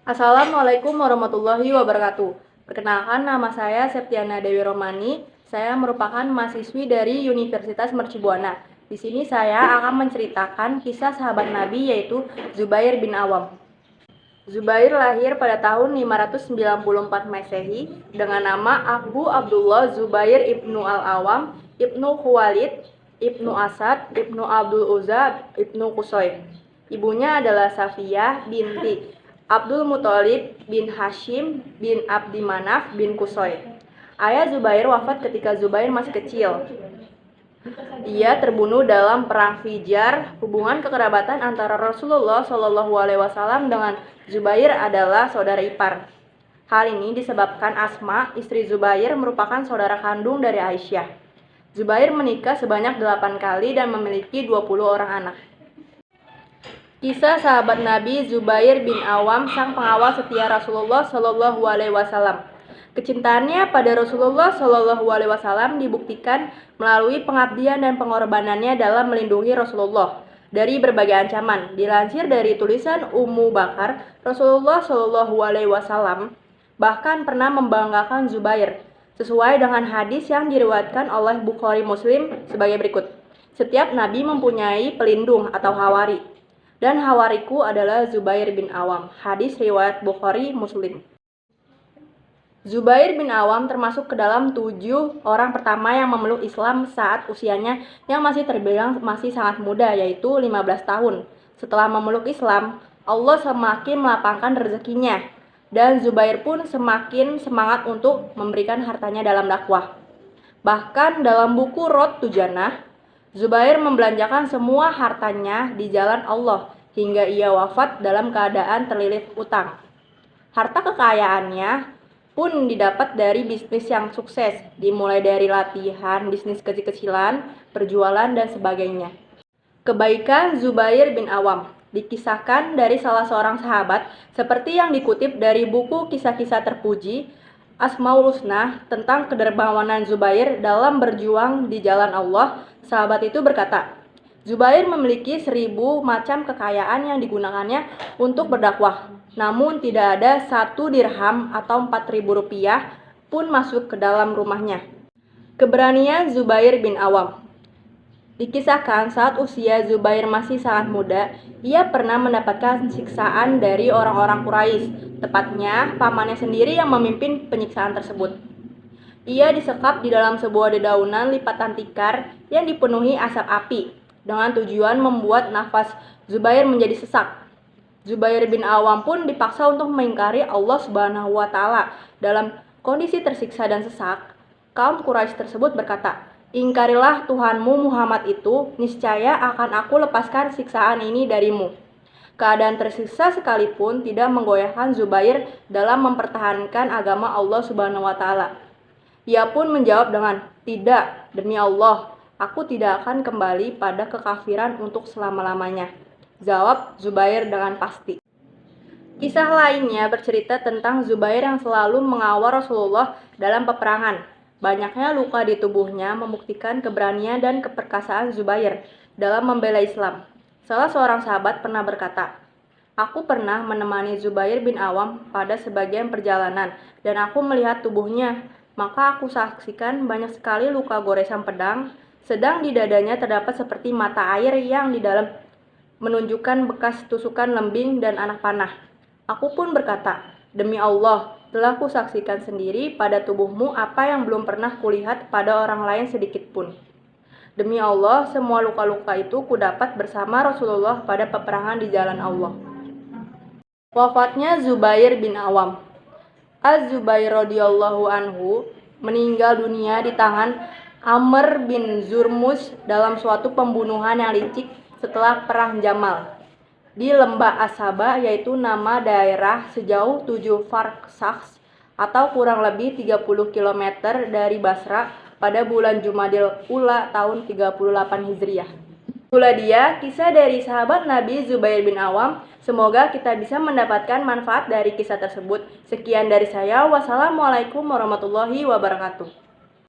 Assalamualaikum warahmatullahi wabarakatuh. Perkenalkan, nama saya Septiana Dewi Romani. Saya merupakan mahasiswi dari Universitas Mercubuana. Di sini saya akan menceritakan kisah sahabat Nabi, yaitu Zubair bin Awam. Zubair lahir pada tahun 594 Masehi dengan nama Abu Abdullah Zubair ibnu Al-Awam, ibnu Khuwailid, ibnu Asad, ibnu Abdul Uzza, ibnu Qusay. Ibunya adalah Safiyah binti Abdul Muthalib bin Hashim bin Abdi Manaf bin Qusay. Ayah Zubair wafat ketika Zubair masih kecil. Ia terbunuh dalam perang Fijar. Hubungan kekerabatan antara Rasulullah SAW dengan Zubair adalah saudara ipar. Hal ini disebabkan Asma, istri Zubair, merupakan saudara kandung dari Aisyah. Zubair menikah sebanyak 8 kali dan memiliki 20 orang anak. Kisah sahabat Nabi Zubair bin Awam, sang pengawal setia Rasulullah SAW. Kecintaannya pada Rasulullah SAW dibuktikan melalui pengabdian dan pengorbanannya dalam melindungi Rasulullah dari berbagai ancaman. Dilansir dari tulisan Ummu Bakar, Rasulullah SAW bahkan pernah membanggakan Zubair, sesuai dengan hadis yang diriwayatkan oleh Bukhari Muslim sebagai berikut. Setiap Nabi mempunyai pelindung atau hawari, dan hawariku adalah Zubair bin Awam. Hadis riwayat Bukhari Muslim. Zubair bin Awam termasuk ke dalam 7 orang pertama yang memeluk Islam saat usianya yang masih terbilang masih sangat muda, yaitu 15 tahun. Setelah memeluk Islam, Allah semakin melapangkan rezekinya, dan Zubair pun semakin semangat untuk memberikan hartanya dalam dakwah. Bahkan dalam buku Rod Tujanah, Zubair membelanjakan semua hartanya di jalan Allah hingga ia wafat dalam keadaan terlilit utang. Harta kekayaannya pun didapat dari bisnis yang sukses, dimulai dari latihan, bisnis kecil-kecilan, perjualan, dan sebagainya. Kebaikan Zubair bin Awam dikisahkan dari salah seorang sahabat seperti yang dikutip dari buku Kisah-Kisah Terpuji Asmaul Husna tentang kedermawanan Zubair dalam berjuang di jalan Allah. Sahabat itu berkata, Zubair memiliki 1000 macam kekayaan yang digunakannya untuk berdakwah, namun tidak ada 1 dirham atau 4.000 rupiah pun masuk ke dalam rumahnya. Keberanian Zubair bin Awam dikisahkan saat usia Zubair masih sangat muda, ia pernah mendapatkan siksaan dari orang-orang Quraisy, tepatnya pamannya sendiri yang memimpin penyiksaan tersebut. Ia disekap di dalam sebuah dedaunan lipatan tikar yang dipenuhi asap api, dengan tujuan membuat nafas Zubair menjadi sesak. Zubair bin Awam pun dipaksa untuk mengingkari Allah Subhanahu wa Ta'ala. Dalam kondisi tersiksa dan sesak, kaum Quraisy tersebut berkata, "Ingkarilah Tuhanmu Muhammad itu, niscaya akan aku lepaskan siksaan ini darimu." Keadaan tersiksa sekalipun tidak menggoyahkan Zubair dalam mempertahankan agama Allah Subhanahu wa Ta'ala. Ia pun menjawab dengan, "Tidak, demi Allah, aku tidak akan kembali pada kekafiran untuk selama-lamanya." Jawab Zubair dengan pasti. Kisah lainnya bercerita tentang Zubair yang selalu mengawal Rasulullah dalam peperangan. Banyaknya luka di tubuhnya membuktikan keberanian dan keperkasaan Zubair dalam membela Islam. Salah seorang sahabat pernah berkata, "Aku pernah menemani Zubair bin Awam pada sebagian perjalanan dan aku melihat tubuhnya. Maka aku saksikan banyak sekali luka goresan pedang, sedang di dadanya terdapat seperti mata air yang di dalam menunjukkan bekas tusukan lembing dan anak panah. Aku pun berkata, demi Allah, telah kusaksikan sendiri pada tubuhmu apa yang belum pernah kulihat pada orang lain sedikit pun. Demi Allah, semua luka-luka itu kudapat bersama Rasulullah pada peperangan di jalan Allah." Wafatnya Zubair bin Awam. Az-Zubair radhiyallahu anhu meninggal dunia di tangan Amr bin Zurmus dalam suatu pembunuhan yang licik setelah perang Jamal di lembah Asaba, yaitu nama daerah sejauh 7 farsakh atau kurang lebih 30 km dari Basra pada bulan Jumadil Ula tahun 38 Hijriah. Itulah dia kisah dari sahabat Nabi Zubair bin Awam. Semoga kita bisa mendapatkan manfaat dari kisah tersebut. Sekian dari saya. Wassalamualaikum warahmatullahi wabarakatuh.